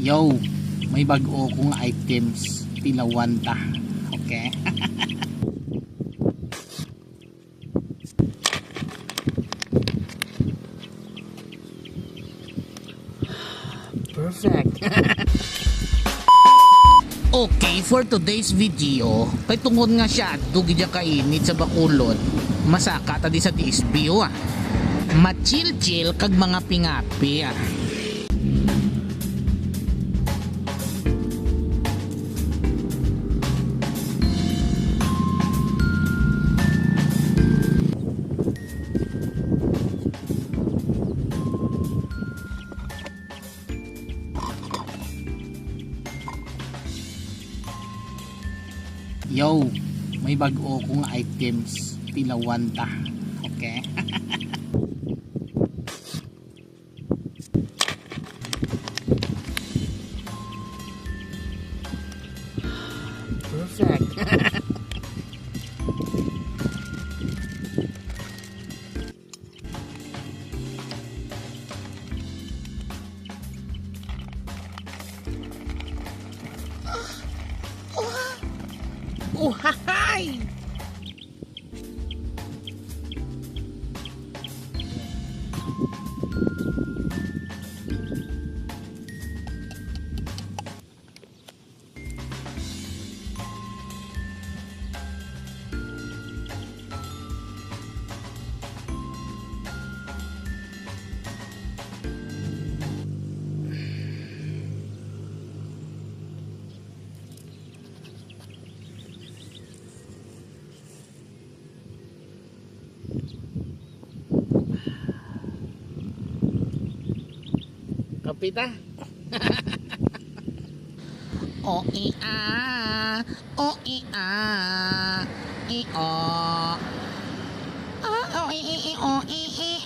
Yo, may bago kong items, tilawan ta. Okay? Perfect. Okay, for today's video, kay tungod nga siya dugi dya kainit sa Bacolod, masaka ta di sa TSB ma-chill-chill kag mga pingapi Yo, may bago kong items, tilawan ta. Okay? Perfect. Oh, hi! Kapita. O i a o i a i o o i i o i i